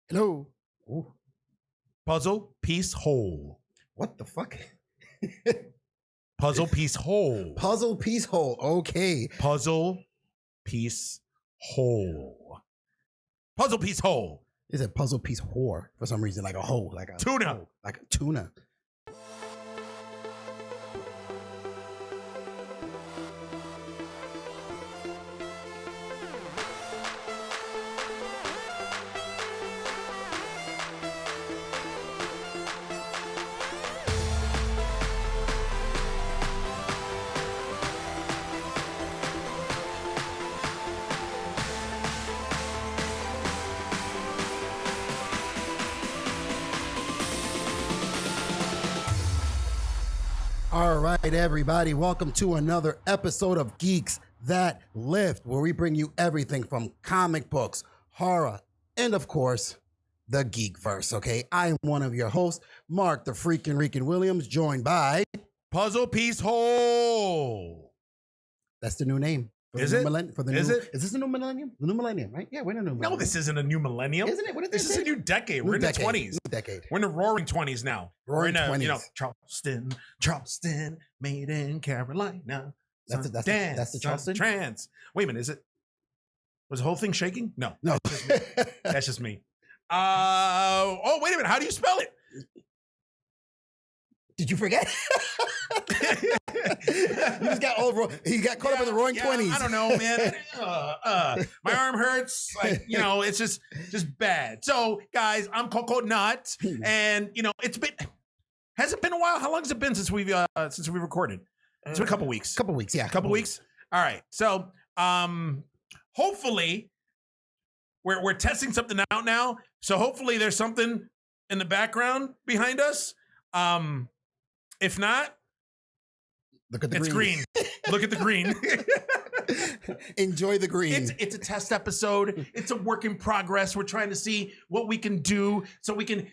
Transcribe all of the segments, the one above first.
Hello. Ooh, Puzzle piece whole. what the fuck? Puzzle piece whole. Puzzle piece hole. Okay. Puzzle piece whole. Puzzle piece whole. It's a puzzle piece whore for some reason, like a hole, like a Tuna. hole, like a tuna. All right, everybody. Welcome to another episode of Geeks That Lift, where we bring you everything from comic books, horror, and of course, the Geekverse. Okay, I'm one of your hosts, Mark the freaking Reekin Williams, joined by. Puzzle piece whole. That's the new name. For Is the it? new millenn- For the Is new, it? Is this the new millennium? The new millennium, right? Yeah, we're in a new millennium. No, this isn't a new millennium. Isn't it? What did they This is say? a new decade. New We're in the decade. 20s. New decade. We're in the roaring 20s now. Roaring We're in a, 20s. Charleston, made in Carolina. That's the Charleston? Trans. Wait a minute, is it? Was the whole thing shaking? No. No. That's just me. Oh, wait a minute. How do you spell it? Did you forget? You just got over. You got caught up in the roaring 20s. I don't know, man. My arm hurts. Like, it's just bad. So, guys, I'm Coconut, and has it been a while? How long has it been since we've recorded? It's been a couple weeks. Couple weeks, yeah. Couple weeks. All right. So, hopefully, we're testing something out now. So hopefully, there's something in the background behind us. If not, Look at the it's green. Look at the green. Enjoy the green. It's a test episode. It's a work in progress. We're trying to see what we can do so we can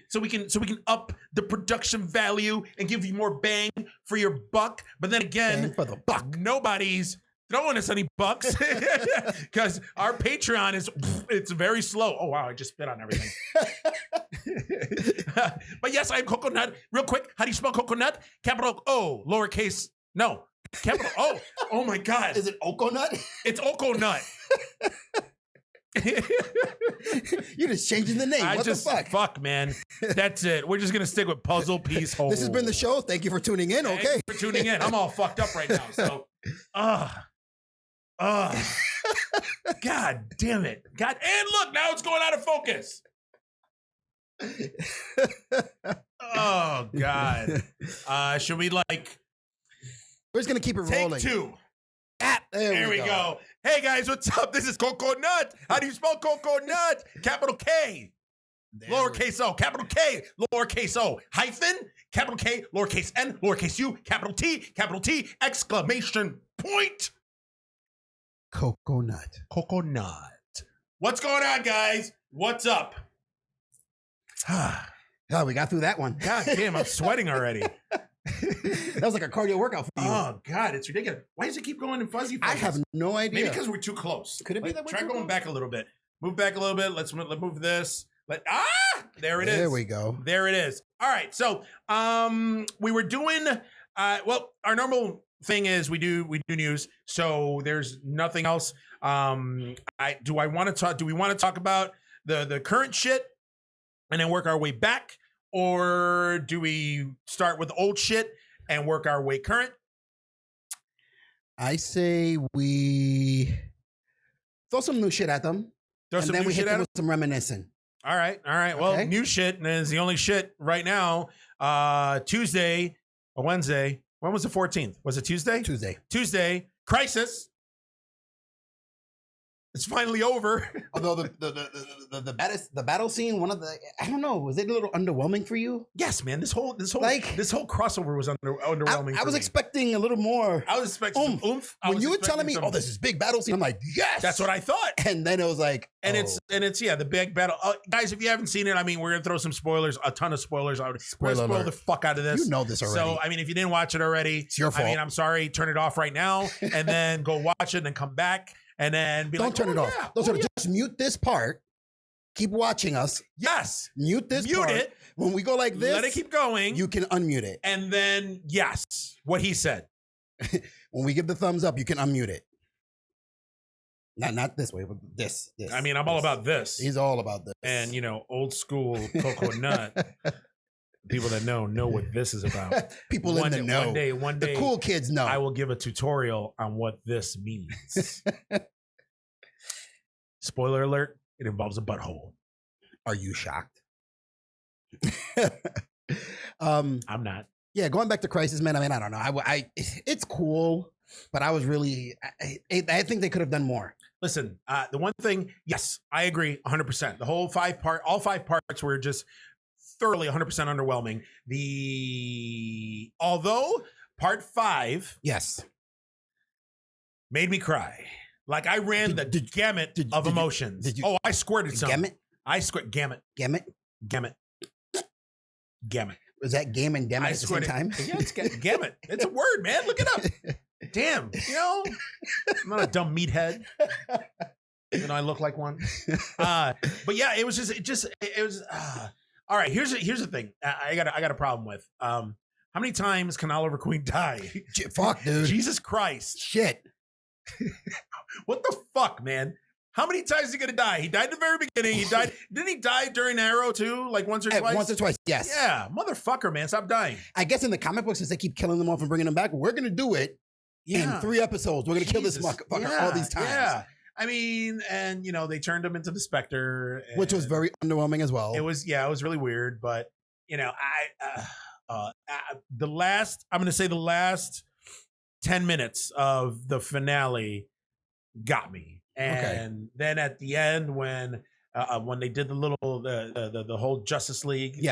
up the production value and give you more bang for your buck. But then again, Bang for the buck. Nobody's throwing us any bucks because our Patreon it's very slow. Oh wow, I just spit on everything. But yes, I'm Coconut. Real quick, how do you spell coconut? Capital O, lowercase no. Capital O. Oh my God. Is it Oconut? It's Oconut. You're just changing the name. What the fuck? Fuck, man. That's it. We're just gonna stick with puzzle piece hole. This has been the show. Thank you for tuning in. Thanks Okay. for tuning in. I'm all fucked up right now. So, God damn it. God, and look, now it's going out of focus. Oh God. Should we We're just gonna keep it take rolling. two? There we go. Hey guys, what's up? This is Coconut. How do you spell Coconut? Capital K, lowercase o, capital K, lowercase o, hyphen, capital K, lowercase n, lowercase u, capital T, exclamation point. Coconut. Coconut. What's going on, guys? What's up? Oh, we got through that one. God damn, I'm sweating already. That was like a cardio workout for you. Oh God, it's ridiculous. Why does it keep going in fuzzy? I have no idea. Maybe because we're too close. Could it be that we're try too going close? back a little bit? Move back a little bit. Let's move this. There it is. There we go. There it is. All right. So we were doing well, our normal thing is we do news. So there's nothing else. Do we want to talk about the current shit and then work our way back? Or do we start with old shit and work our way current? I say we throw some new shit at them. Throw some new we shit hit at them them? with some reminiscing. All right. Well, Okay. new shit is the only shit right now. Tuesday or Wednesday. When was the 14th? Was it Tuesday? Tuesday. Crisis. It's finally over. Although the battle scene, I don't know, was it a little underwhelming for you? Yes, man. This whole crossover was underwhelming. I was expecting a little more. I was expecting some oomph. When you were telling me, this is big battle scene, I'm like, yes, that's what I thought. And then it was like, and it's the big battle. Guys, if you haven't seen it, I mean, we're gonna throw some spoilers, a ton of spoilers. We're gonna spoil the fuck out of this. You know this already. So I mean, if you didn't watch it already, it's your fault. I mean, I'm sorry. Turn it off right now, and then go watch it, and then come back, and then be don't turn it off. Just mute this part keep watching us. Yes. Mute this Mute part. it. When we go like this, Let it keep going. you can unmute it. And then, yes, what he said. When we give the thumbs up, you can unmute it. Not this way, but this. I mean, I'm all about this. He's all about this. And, old school coconut. People that know what this is about. People in the know. One day, the cool kids know. I will give a tutorial on what this means. Spoiler alert, it involves a butthole. Are you shocked? I'm not. Yeah, going back to Crisis, man. I mean, I don't know. It's cool, but I was really. I think they could have done more. Listen, the one thing, yes, I agree 100%. All 5 parts were just thoroughly 100% underwhelming. Although part 5, yes, made me cry. Like I ran the gamut of emotions. I squirted some. Gamut? I squirt gamut. Gamut? Gamut. Gamut. Was that game and gamut at the same time? Yeah, it's gamut. It's a word, man. Look it up. Damn, I'm not a dumb meathead. I look like one. But yeah, it was all right. Here's the thing. I got a problem with. How many times can Oliver Queen die? Fuck, dude. Jesus Christ. Shit. What the fuck, man? How many times is he gonna die? He died at the very beginning. He died. Didn't he die during Arrow too? Like once or twice? Once or twice, yes. Yeah, motherfucker, man. Stop dying. I guess in the comic books, since they keep killing them off and bringing them back, we're gonna do it in 3 episodes. We're gonna kill this motherfucker all these times. Yeah. I mean, and they turned him into the Spectre, which was very underwhelming as well. It was really weird, but the last 10 minutes of the finale got me. And then at the end, when they did the whole Justice League,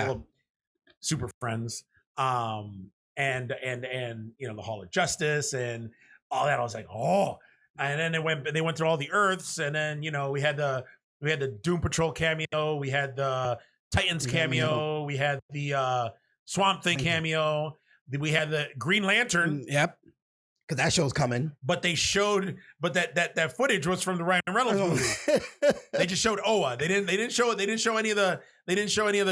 Super Friends, and the Hall of Justice and all that, I was like, oh. And then they went through all the Earths, and then we had the Doom Patrol cameo, we had the Titans cameo, we had the Swamp Thing cameo, we had the Green Lantern. Yep. Because that show's coming. But they showed, that footage was from the Ryan Reynolds movie. They just showed Oa. They didn't show any of the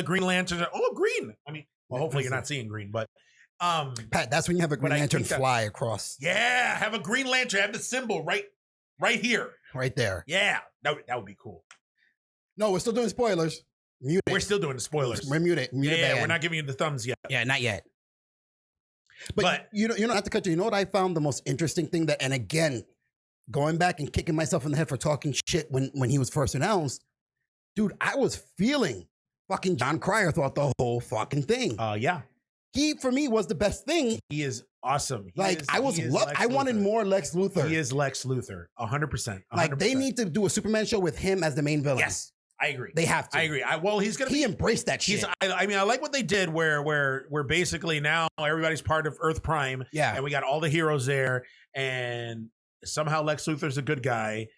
Green Lanterns. Oh, green. I mean, well, hopefully you're not seeing green, but Pat, that's when you have a Green Lantern fly across. Yeah, have a Green Lantern. Have the symbol right here, right there. Yeah, that would be cool. No, we're still doing spoilers. We're still doing the spoilers. We're mute it. We're not giving you the thumbs yet. Yeah, not yet. But you don't have to cut you. You know what I found the most interesting thing and again, going back and kicking myself in the head for talking shit when he was first announced, dude, I was feeling fucking John Cryer thought the whole fucking thing. Yeah. He, for me, was the best thing. He is awesome. I wanted more Lex Luthor. He is Lex Luthor, 100%. Like, they need to do a Superman show with him as the main villain. Yes, I agree. They have to. I agree. He embraced that shit. I like what they did where basically now everybody's part of Earth Prime. Yeah. And we got all the heroes there, and somehow Lex Luthor's a good guy.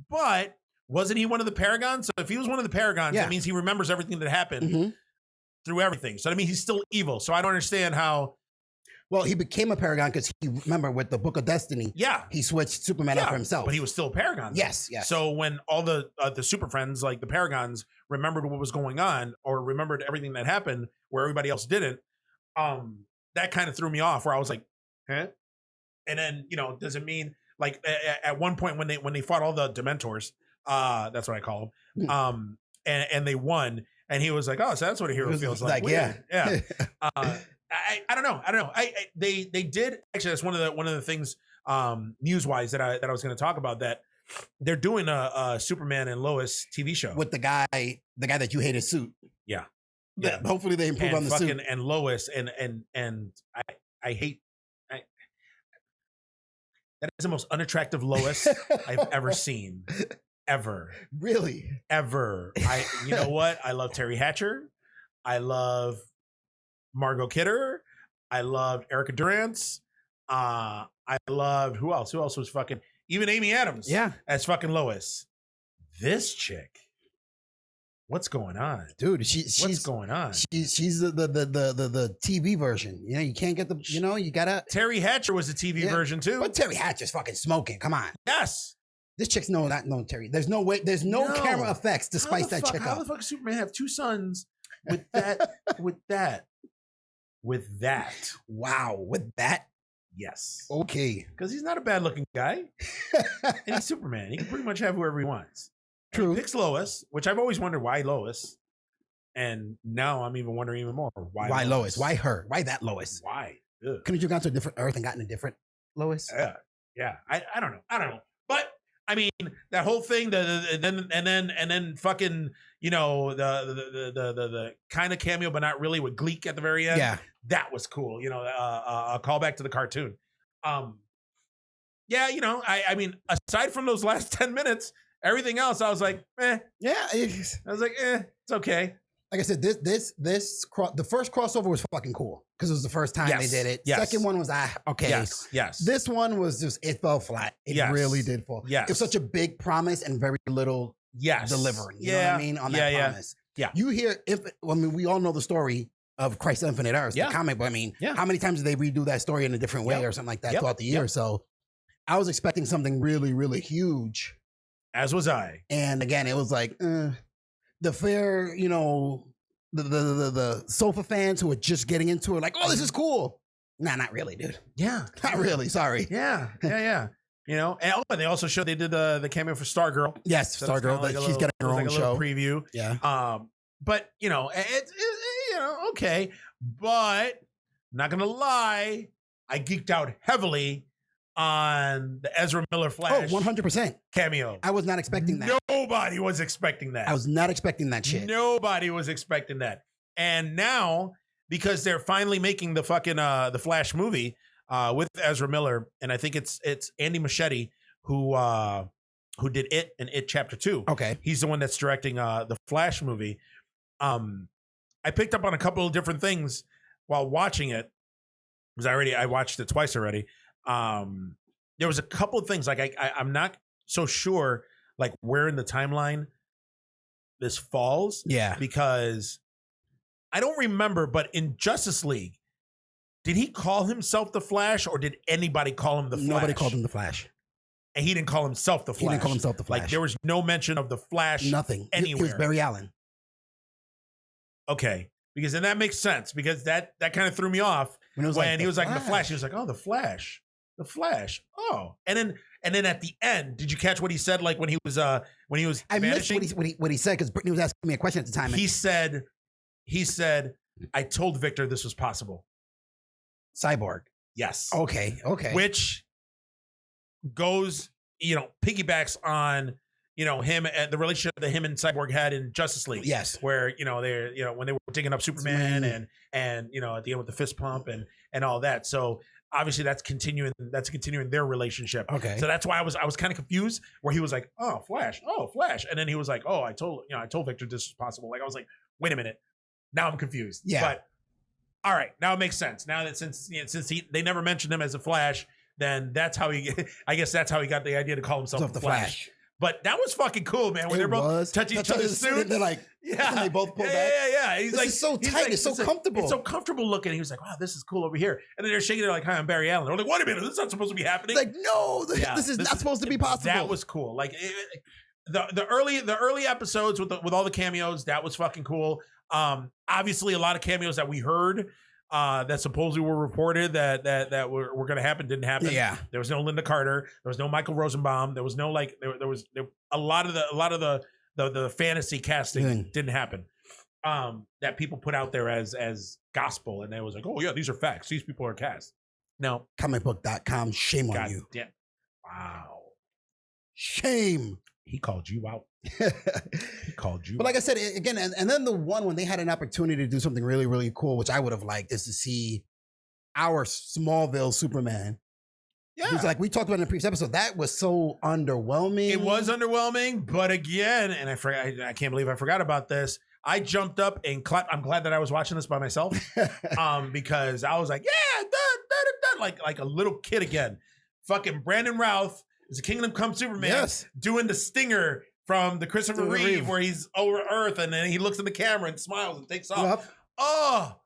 But wasn't he one of the Paragons? So if he was one of the Paragons, that means he remembers everything that happened. Through everything. So, I mean, he's still evil. So I don't understand how. Well, he became a Paragon because remember with the Book of Destiny, he switched Superman out for himself. But he was still a Paragon. Yes. So when all the Super Friends, like the Paragons, remembered what was going on or remembered everything that happened where everybody else didn't, that kind of threw me off where I was like, huh? And then, does it mean like at one point when they fought all the Dementors, that's what I call them, and they won. And he was like, "Oh, so that's what a hero feels like." Yeah. I don't know. They did actually. That's one of the things news wise that I was going to talk about. That they're doing a Superman and Lois TV show with the guy that you hate his suit. Yeah. Hopefully they improve on the suit. And Lois and I hate. That is the most unattractive Lois I've ever seen. Ever. Really? Ever. You know what? I love Terry Hatcher. I love Margot Kidder. I love Erica Durance. I loved who else? Who else was fucking even Amy Adams? Yeah. As fucking Lois. This chick. What's going on? Dude, what's going on? She's the TV version. You can't get you gotta Terry Hatcher was the TV version too. But Terry Hatcher's fucking smoking. Come on. Yes. This chick's not Terry. There's no way. There's no camera effects to spice that chick How up. the fuck does Superman have two sons with that? with that? Wow, with that. Yes. Okay. Because he's not a bad looking guy. And he's Superman. He can pretty much have whoever he wants. True. He picks Lois, which I've always wondered why Lois. And now I'm even wondering even more. Why Lois? Why her? Why that Lois? Why? Ugh. Couldn't you gone to a different Earth and gotten a different Lois? Yeah. I don't know. But I mean, that whole thing, and then fucking, you know, the kind of cameo, but not really, with Gleek at the very end. Yeah. That was cool. You know, a callback to the cartoon. Yeah, you know, I mean, aside from those last 10 minutes, everything else, I was like, eh. Yeah. I was like, it's okay. Like I said, the first crossover was fucking cool because it was the first time they did it. Yes. Second one was okay. Yes. This one was just, it fell flat. It really did fall. Yes. It was such a big promise and very little delivering. You know what I mean? On that promise. Yeah. You hear, we all know the story of Christ Infinite Earth, the comic, but I mean, how many times did they redo that story in a different way or something like that throughout the year? So I was expecting something really, really huge. As was I. And again, it was like, the fair, you know, the sofa fans who are just getting into it, like, oh, this is cool. Nah, not really, dude. Yeah. Not really. Sorry. Yeah. You know, and they also showed they did the cameo for Stargirl. Yes, so Stargirl. Like she's getting her own show. Preview. Yeah. But you know, it's you know, okay. But not gonna lie, I geeked out heavily on the Ezra Miller Flash. Oh, 100% cameo. I was not expecting that. Nobody was expecting that. I was not expecting that shit. Nobody was expecting that. And now, because they're finally making the fucking the Flash movie with Ezra Miller, and I think it's Andy Muschietti who did It and It Chapter 2. Okay. He's the one that's directing the Flash movie. I picked up on a couple of different things while watching it, because I watched it twice already. There was a couple of things, like I'm not so sure like where in the timeline this falls. Yeah. Because I don't remember, but in Justice League, did he call himself the Flash, or did anybody call him the Flash? Nobody called him the Flash. And he didn't call himself the Flash. He didn't call himself the Flash. Like there was no mention of the Flash. Nothing. Anywhere. He was Barry Allen. Okay. Because then that makes sense, because that kind of threw me off when he was like the Flash. He was like, oh, the Flash. The Flash. Oh. And then at the end, did you catch what he said? Like when he was I vanishing? missed what he said, because Brittany was asking me a question at the time. He said, I told Victor this was possible. Cyborg. Yes. Okay. Which goes, you know, piggybacks on, you know, him and the relationship that him and Cyborg had in Justice League. Yes. Where, you know, they're, you know, when they were digging up Superman and you know, at the end with the fist pump and all that. So obviously that's continuing their relationship. Okay. So that's why I was kind of confused, where he was like, oh, Flash. And then he was like, oh, I told Victor this was possible. Like I was like, wait a minute. Now I'm confused. Yeah. But all right, now it makes sense. Now that since they never mentioned him as a Flash, then that's how I guess that's how he got the idea to call himself the Flash. But that was fucking cool, man. When they're both touching each other's suits. They're like, and they both pull back. Yeah. He's like, it's so tight. It's so comfortable. It's so comfortable looking. He was like, wow, this is cool over here. And then they're shaking it like, hi, I'm Barry Allen. They're like, wait a minute, this is not supposed to be happening. Like, no, this is not supposed to be possible. That was cool. Like the early episodes with all the cameos, that was fucking cool. Obviously, a lot of cameos that we heard that supposedly were reported that were going to happen didn't happen. Yeah, there was no Linda Carter, there was no Michael Rosenbaum, there was no like there was a lot of the fantasy casting didn't happen. That people put out there as gospel, and they was like, oh yeah, these are facts. These people are cast. No, comicbook.com. Shame on you. Yeah. Wow. Shame. He called you out. He called you. But like I said, again, and then the one when they had an opportunity to do something really, really cool, which I would have liked, is to see our Smallville Superman. Yeah. Because like we talked about in the previous episode, that was so underwhelming. It was underwhelming, but again, and I can't believe I forgot about this. I jumped up and clapped. I'm glad that I was watching this by myself. Because I was like, yeah, like a little kid again. Fucking Brandon Routh is a Kingdom Come Superman doing the stinger from the Christopher Reeve where he's over Earth and then he looks in the camera and smiles and takes off. Yep.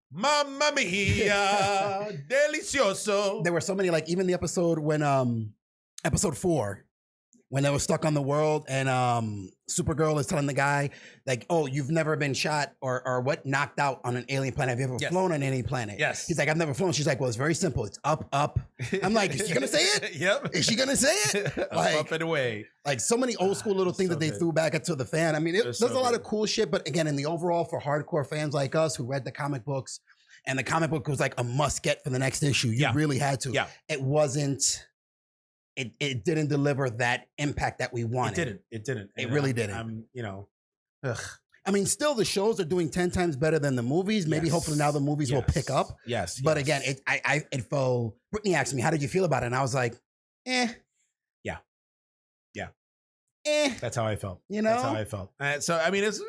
Mamma mia, delicioso. There were so many, like even the episode when episode 4, when they were stuck on the world and Supergirl is telling the guy, like, oh, you've never been shot or what, knocked out on an alien planet. Have you ever flown on any planet? Yes. He's like, I've never flown. She's like, well, it's very simple. It's up, up. I'm like, is she going to say it? Yep. Is she going to say it? Like, up and away. Like so many old school little things so that they good. threw back into the fan. I mean, there's so a lot good. of cool shit, but again, in the overall, for hardcore fans like us who read the comic books, and the comic book was like a must get for the next issue. You really had to. Yeah. It wasn't. It didn't deliver that impact that we wanted. It didn't. It really didn't. Ugh. I mean, still the shows are doing 10 times better than the movies. Maybe hopefully now the movies will pick up. Yes. But again, it felt. Brittany asked me, "How did you feel about it?" And I was like, "Eh." Yeah. Eh. That's how I felt. That's how I felt. So I mean, it's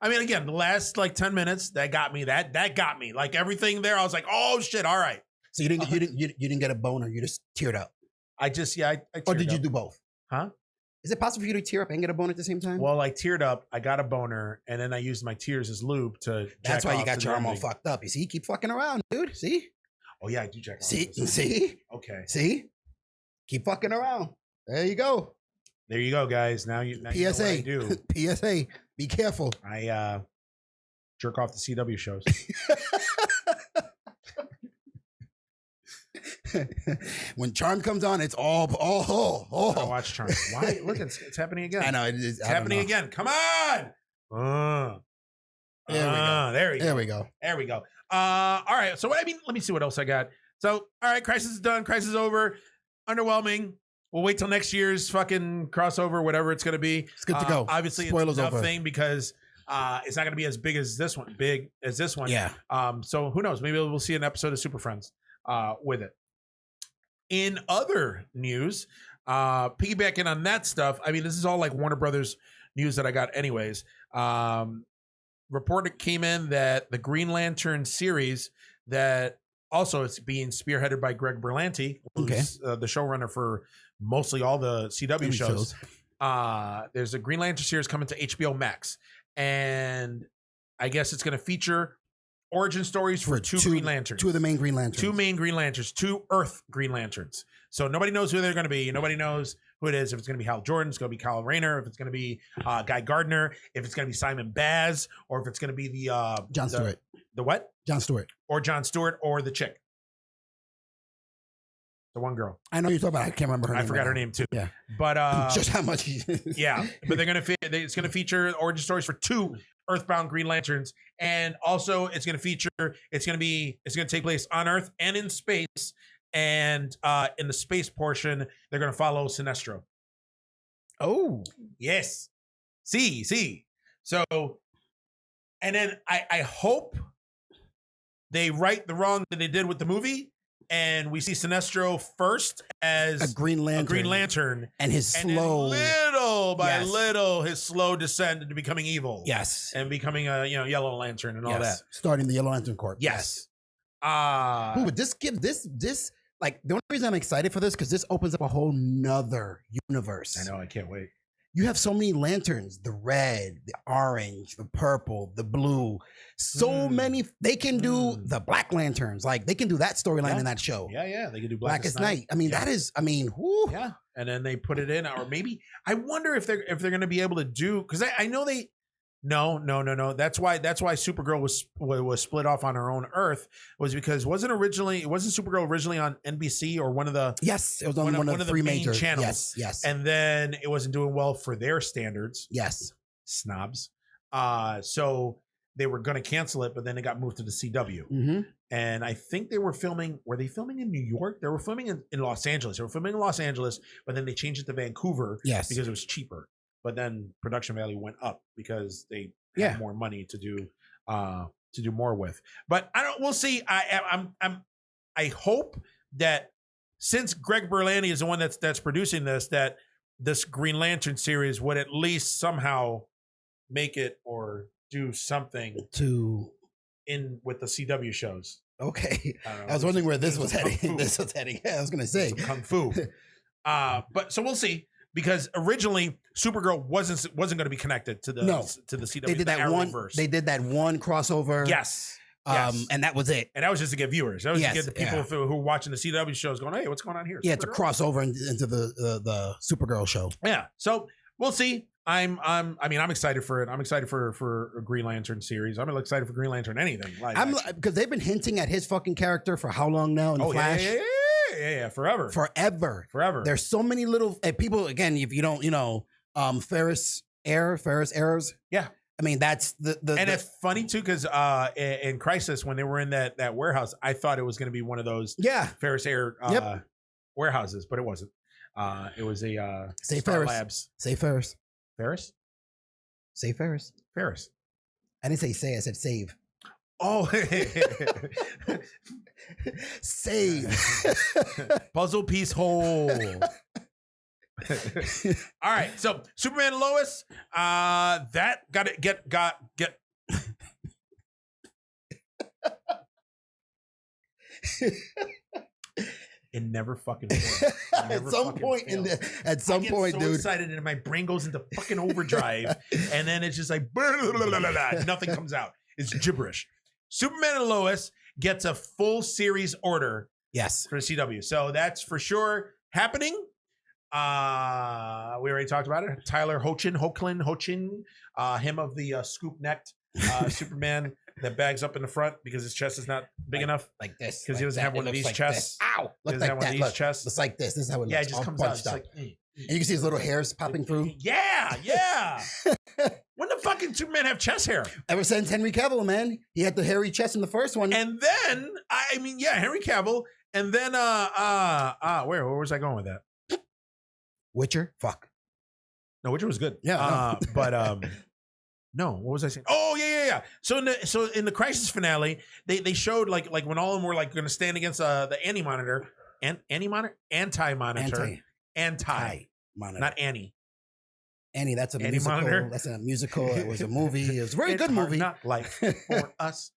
again, the last like 10 minutes that got me. That got me. Like everything there, I was like, oh shit, all right. So you didn't get a boner. You just teared up. I teared Or did you up. do both? Huh? Is it possible for you to tear up and get a boner at the same time? Well, I teared up, I got a boner, and then I used my tears as lube to. That's why you got your arm all ending. fucked up. You see, keep fucking around, dude. See? Oh yeah, I do jack off. See? Okay. See? Keep fucking around. There you go. There you go, guys. Now you know what I do. PSA. Be careful. I jerk off the CW shows. When Charm comes on, it's all. I watch Charm. Why? Look, it's happening again. I know it's happening again. Come on. There we go. There we go. All right. So let me see what else I got. So all right, Crisis is done. Crisis is over. Underwhelming. We'll wait till next year's fucking crossover, whatever it's going to be. It's good to go. Obviously, Spoilers it's nothing over. because it's not going to be as big as this one. Yeah. So who knows? Maybe we'll see an episode of Super Friends with it. In other news, piggybacking on that stuff, I mean, this is all like Warner Brothers news that I got anyways. Report came in that the Green Lantern series that also it's being spearheaded by Greg Berlanti, who's the showrunner for mostly all the CW shows. There's a Green Lantern series coming to HBO Max, and I guess it's going to feature origin stories for two Green Lanterns. Two of the main Green Lanterns. Two main Green Lanterns. Two Earth Green Lanterns. So nobody knows who they're going to be. Nobody knows who it is. If it's going to be Hal Jordan, it's going to be Kyle Rayner. If it's going to be Guy Gardner. If it's going to be Simon Baz. Or if it's going to be the... John Stewart. The what? John Stewart. Or John Stewart or the chick. The one girl. I know you're talking about. I can't remember her name. I forgot her name too. Yeah. But... just how much... yeah. But it's going to feature origin stories for two Earthbound Green Lanterns, and also it's going to take place on Earth and in space, and in the space portion they're going to follow Sinestro. Oh yes, see. So, and then I hope they right the wrong that they did with the movie, and we see Sinestro first as a Green Lantern, and his slow, little by little, his slow descent into becoming evil. Yes, and becoming a Yellow Lantern and all that. Starting the Yellow Lantern Corps. Yes. But this like the only reason I'm excited for this because this opens up a whole nother universe. I know. I can't wait. You have so many lanterns, the red, the orange, the purple, the blue. So many. They can do the Black Lanterns. Like they can do that storyline in that show. Yeah. They can do Blackest Night. I mean, that is, whoo. Yeah. And then they put it in, or maybe I wonder if they're going to be able to do, because I know they. No. That's why Supergirl was split off on her own Earth, was because wasn't Supergirl originally on NBC or one of the it was on one of the three major channels. Yes. And then it wasn't doing well for their standards. Yes. Snobs. So they were going to cancel it, but then it got moved to the CW. Mm-hmm. And I think were they filming in New York? They were filming in Los Angeles. They were filming in Los Angeles, but then they changed it to Vancouver because it was cheaper. But then production value went up because they had more money to do more with. But we'll see. I hope that since Greg Berlanti is the one that's producing this, that this Green Lantern series would at least somehow make it or do something in with the CW shows. Okay. I was wondering where this was heading. Yeah, I was going to say kung fu. But so we'll see. Because originally Supergirl wasn't going to be connected to the CW. They did that one. They did that one crossover. Yes, Yes. And that was it. And that was just to get viewers. That was Yes, to get the people who were watching the CW shows going, hey, what's going on here? Yeah, to Supergirl? cross over into the Supergirl show. Yeah. So we'll see. I'm excited for it. I'm excited for a Green Lantern series. I'm excited for Green Lantern anything. Because they've been hinting at his fucking character for how long now in the Flash? Yeah, forever. There's so many little people. Again, if you don't, Ferris errors. Yeah. I mean, that's and it's funny too because in Crisis when they were in that warehouse, I thought it was going to be one of those Ferris Air warehouses, but it wasn't. It was a Say Star Ferris. Labs. Say Ferris. Ferris. Say Ferris. Ferris. I didn't say I said save. Oh, save. Puzzle piece hole. All right, so Superman and Lois, that got it never fucking worked. At some point, dude, excited and my brain goes into fucking overdrive, and then it's just like blah, blah, blah, blah, blah, nothing comes out. It's gibberish. Superman and Lois gets a full series order. Yes, for the CW, so that's for sure happening. We already talked about it. Tyler Hoechlin, him of the scoop-necked Superman that bags up in the front because his chest is not big enough, like this, because he doesn't have one of these chests. Ow! Look like that. Look, chests. it's like this. This is how it looks. Yeah, it just comes out. It's like, and you can see his little hairs popping through. Yeah. When the fucking Superman have chest hair? Ever since Henry Cavill, man, he had the hairy chest in the first one, and then Henry Cavill, and then where was I going with that? Witcher? Fuck. No, Witcher was good. Yeah. But no, what was I saying? Oh, yeah. So in the Crisis finale, they showed like when all of them were like going to stand against the anti-monitor. Not Annie. Annie, that's a musical. That's a musical. It was a movie. It was a very good movie. Not life for us.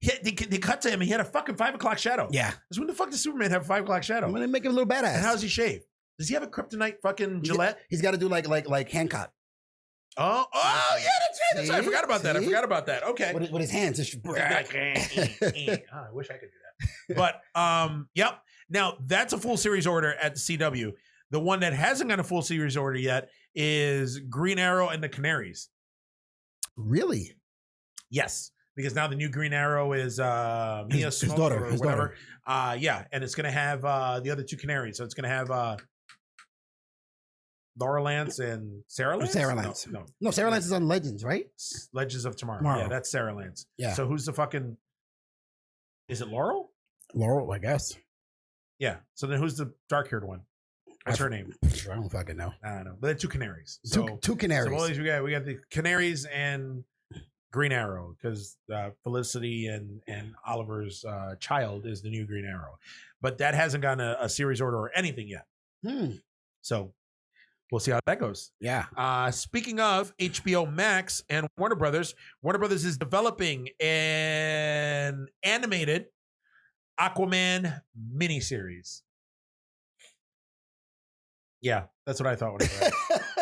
They cut to him and he had a fucking 5 o'clock shadow. Yeah. Because when the fuck does Superman have a 5 o'clock shadow? I'm gonna make him a little badass. And how does he shave? Does he have a kryptonite fucking Gillette? He's got to do like Hancock. Oh, yeah, that's right. I forgot about that. Okay. With his hands. Just... I wish I could do that. But yep. Now that's a full series order at the CW. The one that hasn't got a full series order yet is Green Arrow and the Canaries. Really? Yes. Because now the new Green Arrow is Mia his daughter, or whatever. Yeah, and it's gonna have the other two Canaries. So it's gonna have Laura Lance and Sarah Lance. Sarah Lance. No, Sarah Lance is on Legends, right? Legends of Tomorrow. Yeah, that's Sarah Lance. Yeah. So who's the fucking? Is it Laurel? Laurel, I guess. Yeah. So then who's the dark-haired one? What's her name? I don't fucking know. I don't know. But they're two Canaries. So, two Canaries. So all these we got the Canaries and Green Arrow, because Felicity and Oliver's child is the new Green Arrow, but that hasn't gotten a series order or anything yet. So we'll see how that goes. Yeah. Speaking of HBO Max and Warner Brothers is developing an animated Aquaman miniseries. Yeah, that's what I thought when I read it.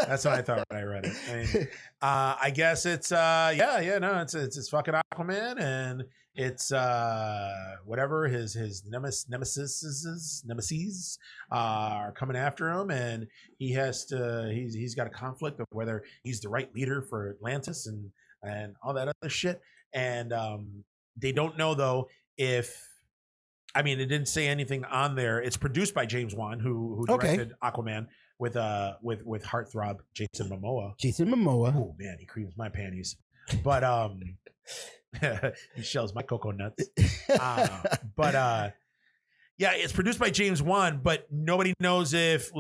That's what I thought when I read it. I mean, I guess it's it's fucking Aquaman, and it's whatever his nemesis are coming after him, and he's got a conflict of whether he's the right leader for Atlantis and all that other shit. And they don't know though if. I mean, it didn't say anything on there. It's produced by James Wan, who directed Aquaman with heartthrob Jason Momoa. Oh man, he creams my panties, but he shells my cocoa nuts. Yeah, it's produced by James Wan, but nobody knows if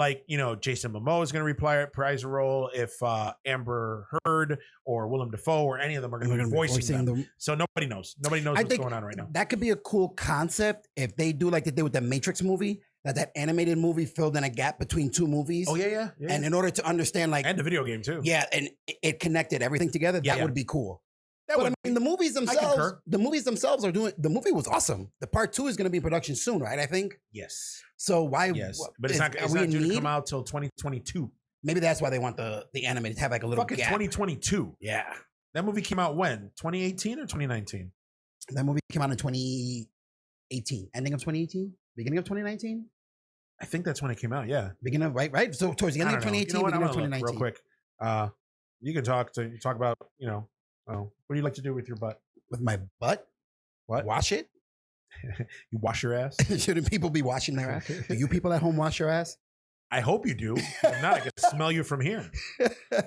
Jason Momoa is going to reprise a role, if Amber Heard or Willem Dafoe or any of them are going to be voicing them. So nobody knows. Nobody knows what's going on right now. That could be a cool concept if they do like they did with the Matrix movie, that animated movie filled in a gap between two movies. Oh yeah. And in order to understand and the video game too. Yeah, and it connected everything together. That would be cool. But I mean, the movies themselves are doing. The movie was awesome. The part 2 is going to be in production soon, right? I think. Yes. So why? Yes, but it's not due to come out till 2022. Maybe that's why they want the animated to have like a little fucking gap. 2022. Yeah. That movie came out when? 2018 or 2019? That movie came out in 2018, ending of 2018, beginning of 2019. I think that's when it came out. Yeah, beginning of right. So towards the end of 2018, beginning of 2019. Real quick, you can talk about what do you like to do with your butt? With my butt? What? Wash it? You wash your ass? Shouldn't people be washing their ass? Do you people at home wash your ass? I hope you do. If not, I can smell you from here.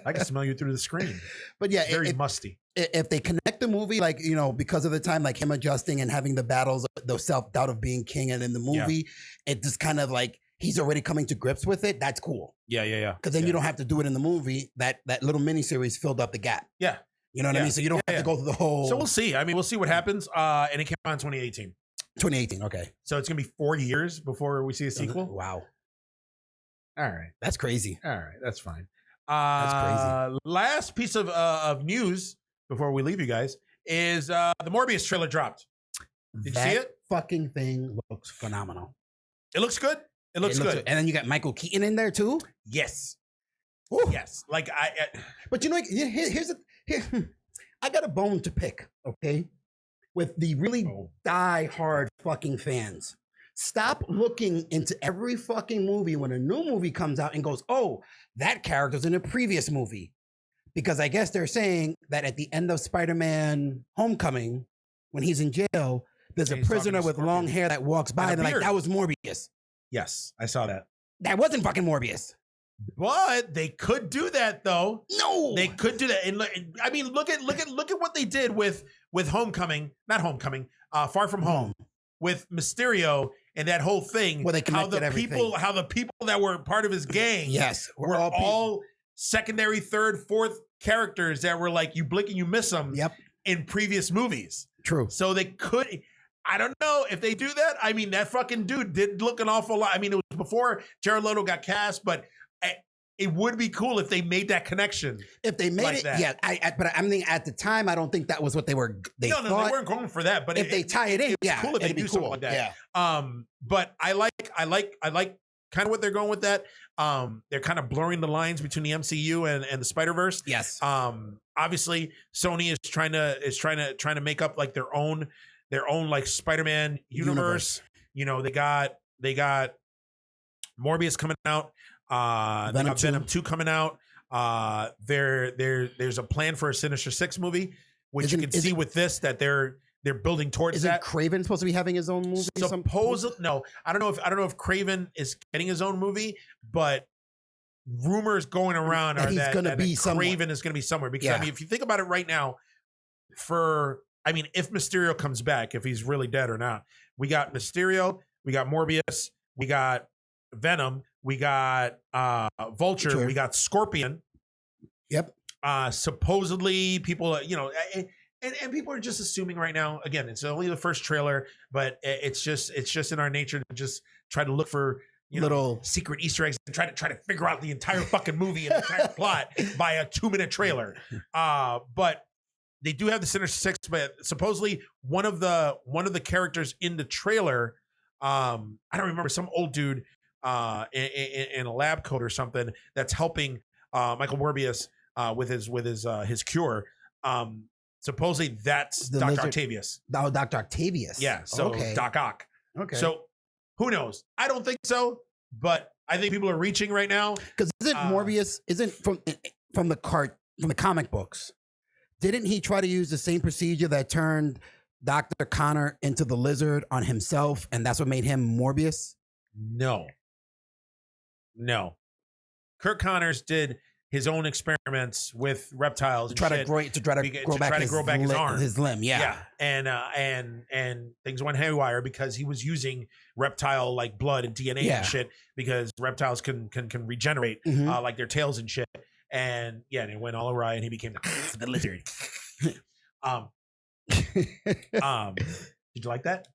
I can smell you through the screen. But yeah, it's very musty. If they connect the movie, like, because of the time, like him adjusting and having the battles, the self-doubt of being king, and in the movie, it just kind of like he's already coming to grips with it. That's cool. Yeah. Because then you don't have to do it in the movie. That little miniseries filled up the gap. Yeah. You know what I mean? So you don't have to go through the whole. So we'll see. I mean, we'll see what happens. And it came out in 2018. 2018. Okay. So it's going to be 4 years before we see a sequel. Wow. All right. That's crazy. All right. That's fine. That's crazy. Last piece of news before we leave you guys is the Morbius trailer dropped. Did you see it? Fucking thing looks phenomenal. It looks good. It looks good. And then you got Michael Keaton in there too. Yes. Ooh. Yes. Like But I got a bone to pick, okay? With the really die-hard fucking fans. Stop looking into every fucking movie when a new movie comes out and goes, oh, that character's in a previous movie. Because I guess they're saying that at the end of Spider-Man Homecoming, when he's in jail, there's a prisoner with long hair that walks by and like, that was Morbius. Yes, I saw that. That wasn't fucking Morbius. But they could do that though. No, they could do that. And I mean, look at what they did with Homecoming, not Homecoming, Far From Home, with Mysterio and that whole thing. Well, they connected everything. How the people that were part of his gang, were all secondary, third, fourth characters that were like you blink and you miss them. Yep. In previous movies. True. So they could. I don't know if they do that. I mean, that fucking dude did look an awful lot. I mean, it was before Jared Leto got cast, but it would be cool if they made that connection. If they made like it, that. Yeah. But I mean, at the time, I don't think that was what they were. They weren't going for that. But if they tie it in, it's cool if they do something like that. Yeah. But I like kind of what they're going with that. They're kind of blurring the lines between the MCU and the Spider-Verse. Yes. Obviously, Sony is trying to make up like their own like Spider-Man universe. You know, they got Morbius coming out. They got Venom 2 coming out. There's a plan for a Sinister Six movie, which you can see with this that they're building towards that. Is Craven supposed to be having his own movie? No, I don't know if Craven is getting his own movie, but rumors going around are that Craven is going to be somewhere. Because I mean, if you think about it right now, if Mysterio comes back, if he's really dead or not, we got Mysterio, we got Morbius, we got Venom, we got Vulture, we got Scorpion. Yep. Supposedly people, and people are just assuming right now. Again, it's only the first trailer, but it's just in our nature to just try to look for little secret Easter eggs and try to figure out the entire fucking movie and the entire plot by a 2-minute trailer. But they do have the Sinister Six, but supposedly one of the characters in the trailer, I don't remember, some old dude in a lab coat or something that's helping Michael Morbius with his cure. Supposedly that's Dr. Octavius. Oh, Dr. Octavius. Yeah. So Doc Ock. Okay. So who knows? I don't think so, but I think people are reaching right now. Because Morbius from the comic books? Didn't he try to use the same procedure that turned Dr. Connor into the Lizard on himself, and that's what made him Morbius? No. Kirk Connors did his own experiments with reptiles to try to grow back his arm, his limb. Yeah. And things went haywire because he was using reptile like blood and DNA and shit, because reptiles can regenerate like their tails and shit. And and it went all awry and he became the lizard. Did you like that?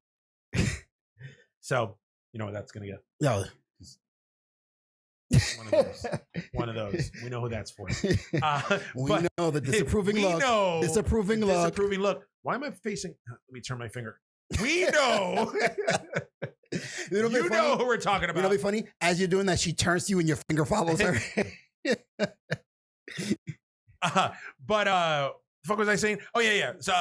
So you know what that's gonna get. No. One of those. We know who that's for. We know the disapproving look. Disapproving look. Why am I facing? Let me turn my finger. We know. You know who we're talking about. It'll be funny. As you're doing that, she turns to you and your finger follows her. But the fuck was I saying? Oh yeah. So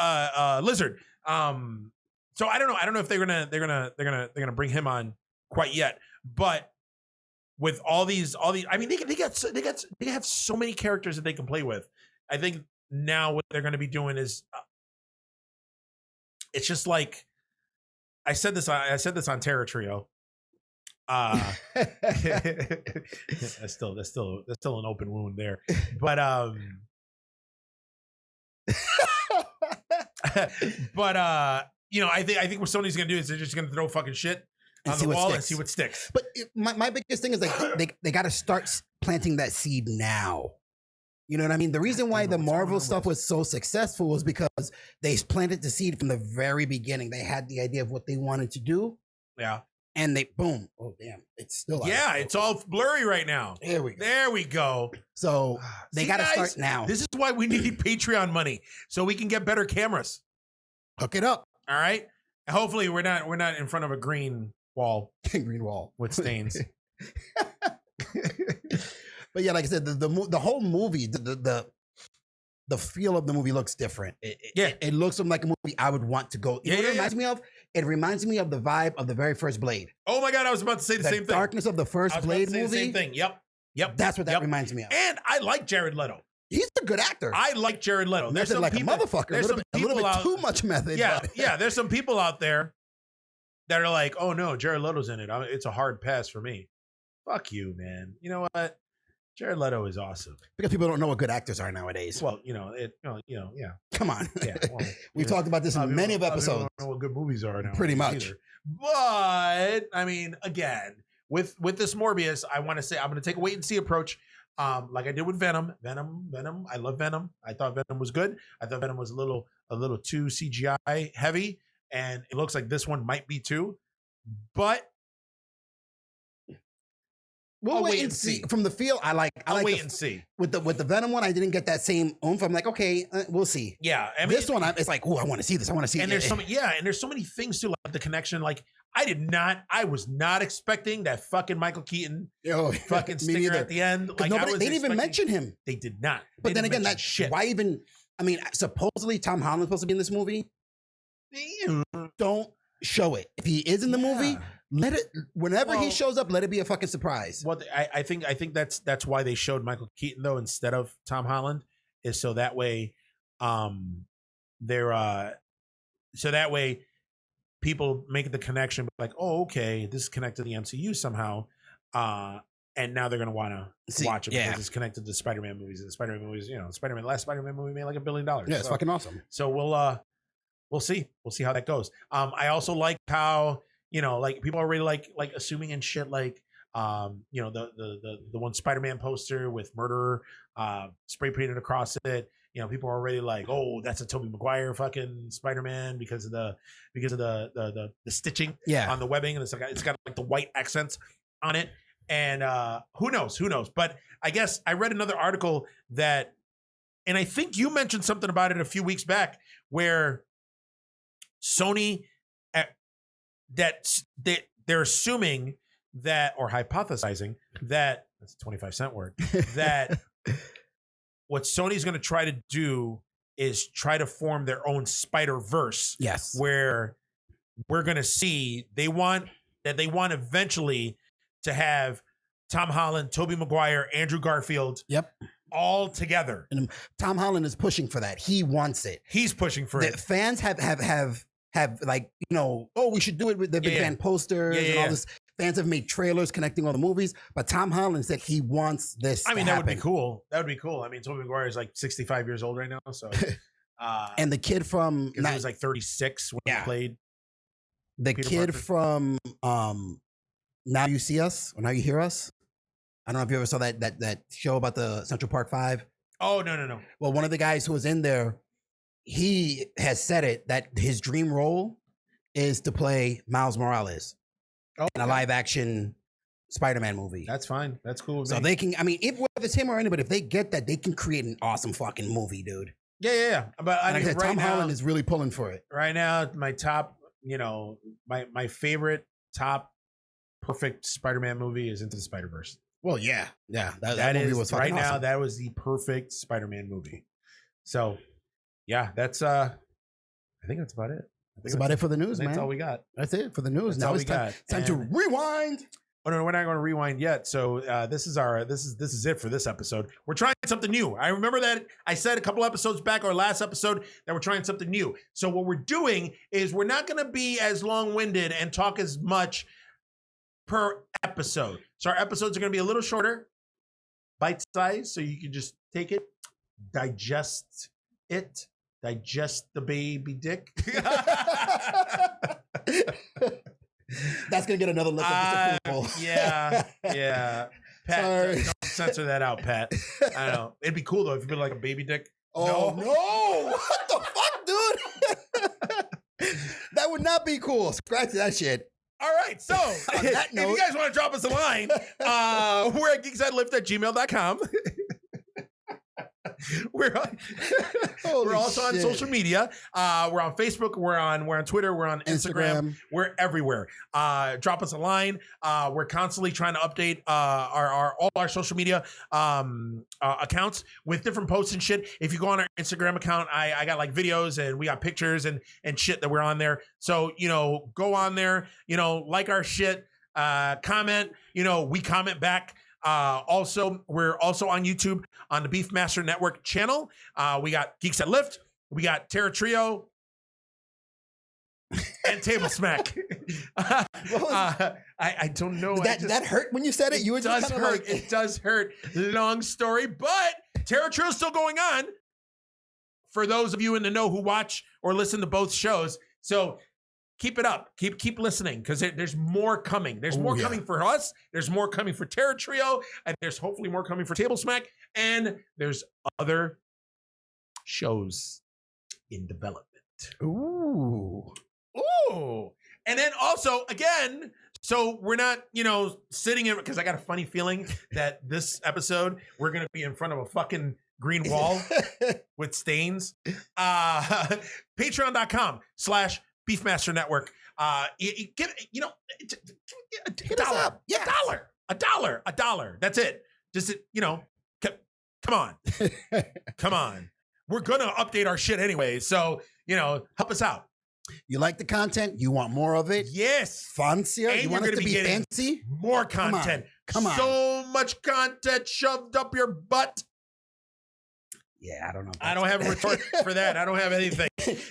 Lizard. So I don't know if they're gonna bring him on quite yet, but with all these, I mean, they have so many characters that they can play with. I think now what they're going to be doing is, it's just like I said this on Terror Trio. That's still an open wound there, but you know, I think what Sony's gonna do is they're just gonna throw fucking shit on the wall and see what sticks. But my biggest thing is like they got to start planting that seed now. You know what I mean? The reason why the Marvel stuff was so successful was because they planted the seed from the very beginning. They had the idea of what they wanted to do. Yeah. And they boom. Oh damn! It's still it's all blurry right now. There we go. So they got to start now. This is why we need Patreon money so we can get better cameras. Hook it up. All right. Hopefully we're not in front of a green wall. Green wall with stains. But yeah, like I said, the whole movie, the feel of the movie looks different. It looks like a movie I would want to go. You know what it reminds me of? It reminds me of the vibe of the very first Blade. Oh my God, I was about to say the same thing. Darkness of the first Blade movie. The same thing. Yep. That's what that reminds me of. And I like Jared Leto. He's a good actor. I like Jared Leto. There's like people, a motherfucker. A little bit too much method. Yeah. There's some people out there that are like, oh no, Jared Leto's in it. It's a hard pass for me. Fuck you, man. You know what? Jared Leto is awesome. Because people don't know what good actors are nowadays. Well, yeah. Come on. Yeah. Well, we've talked about this in many of episodes. I don't know what good movies are now. Pretty much. Either. But I mean, again, with this Morbius, I want to say I'm going to take a wait and see approach. Like I did with Venom. I love Venom. I thought Venom was good. I thought Venom was a little too CGI heavy, and it looks like this one might be too. But we'll wait and see. From the feel, I like wait and see. With the Venom one, I didn't get that same oomph. I'm like, okay, we'll see. Yeah, I mean, this one, it's like, oh, I want to see this. I want to see. And there's so many things too, like the connection. Like I was not expecting that fucking Michael Keaton fucking sticker at the end. Like they didn't even mention him. They did not. But then again, that shit. Why even? I mean, supposedly Tom Holland's supposed to be in this movie. Don't show it. If he is in the movie, let it. Whenever he shows up, let it be a fucking surprise. Well, I think that's why they showed Michael Keaton though instead of Tom Holland, is so that way, people make the connection like, oh, okay, this is connected to the MCU somehow, and now they're gonna want to watch it because it's connected to the Spider-Man movies. And the Spider-Man movies, the last Spider-Man movie made like $1 billion. Yeah, it's fucking awesome. So we'll see how that goes. I also like how like people are really like assuming and shit like the one Spider-Man poster with murderer spray painted across it. People are already like, oh, that's a Tobey Maguire fucking Spider-Man because of the stitching on the webbing, and it's got like the white accents on it. And who knows? But I guess I read another article that, and I think you mentioned something about it a few weeks back, where Sony they're assuming that, or hypothesizing that, that's a 25-cent word, that what Sony's going to try to do is try to form their own Spider-Verse. Yes. Where we're going to see they want eventually to have Tom Holland, Tobey Maguire, Andrew Garfield. Yep. All together. And Tom Holland is pushing for that. He wants it. He's pushing for it. Fans have like, oh, we should do it with the big fan posters and all this. Fans have made trailers connecting all the movies, but Tom Holland said he wants this. I mean, that would be cool. That would be cool. I mean, Tobey Maguire is like 65 years old right now, so. And the kid from he was like 36 when he played. The Peter kid Parker. From Now You See Us or Now You Hear Us. I don't know if you ever saw that show about the Central Park 5. Oh, no. Well, one of the guys who was in there, he has said it that his dream role is to play Miles Morales in a live action Spider-Man movie. That's fine. That's cool. So they can, I mean, whether it's him or anybody, if they get that, they can create an awesome fucking movie, dude. Yeah. But I mean, Tom Holland is really pulling for it. Right now, my top, my favorite top perfect Spider-Man movie is Into the Spider-Verse. Well, yeah. That movie was fucking right awesome. Now. That was the perfect Spider-Man movie. So yeah, that's I think that's about it. That's about it for the news, man. That's all we got. That's it for the news. That's now all it's we got. time to rewind. Oh no, we're not going to rewind yet. So this is it for this episode. We're trying something new. I remember that I said a couple episodes back, or last episode, that we're trying something new. So what we're doing is we're not going to be as long-winded and talk as much per episode. So our episodes are going to be a little shorter, bite-sized, so you can just take it, digest the baby dick. That's gonna get another look of disapproval. Yeah. Pat, don't censor that out, Pat. I don't know. It'd be cool though if you put like a baby dick. Oh no! What the fuck, dude? That would not be cool. Scratch that shit. All right, so if you guys want to drop us a line, we're at geeksthatlift@gmail.com. We're also on social media. We're on Facebook. We're on Twitter. We're on Instagram. We're everywhere. Drop us a line. We're constantly trying to update all our social media accounts with different posts and shit. If you go on our Instagram account, I got like videos and we got pictures and shit that we're on there. So go on there. Like our shit. Comment. We comment back. We're also on YouTube on the Beefmaster Network channel. We got Geeks That Lift, we got Terror Trio, and Table Smack. I don't know. That hurt when you said it. You were just kind of like, it does hurt. Long story, but Terror Trio is still going on. For those of you in the know who watch or listen to both shows, so. Keep it up. Keep listening because there's more coming. There's more coming for us. There's more coming for Terror Trio. And there's hopefully more coming for Table Smack. And there's other shows in development. Ooh. And then also, again, so we're not, sitting in, because I got a funny feeling that this episode, we're going to be in front of a fucking green wall with stains. Patreon.com/Beefmaster Network. Hit us up. Yes. A dollar. That's it. Just, come on. Come on. We're going to update our shit anyway. So, help us out. You like the content? You want more of it? Yes. Fancier? And you want it to be fancy? More content. Come on. So much content shoved up your butt. Yeah, I don't know. I don't have a retort for that. I don't have anything.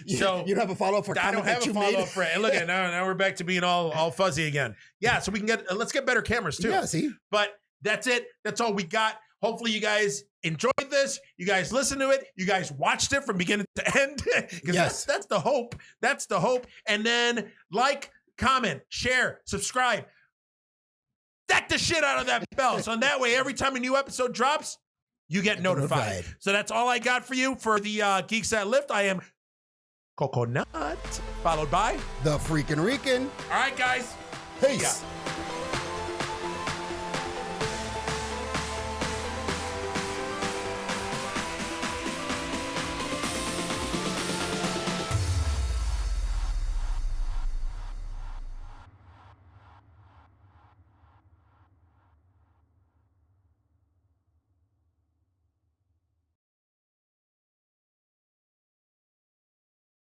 So you don't have a follow-up for I don't have a follow-up for it. And look at now we're back to being all fuzzy again. Yeah, so we can let's get better cameras too. Yeah, see. But that's it. That's all we got. Hopefully you guys enjoyed this. You guys listened to it. You guys watched it from beginning to end. Because that's the hope. That's the hope. And then like, comment, share, subscribe. Stack the shit out of that bell. So that way, every time a new episode drops, you get notified. So that's all I got for you for the Geeks That Lift. I am Coconut, followed by the Freakin' Rican. All right, guys. Peace. Yeah.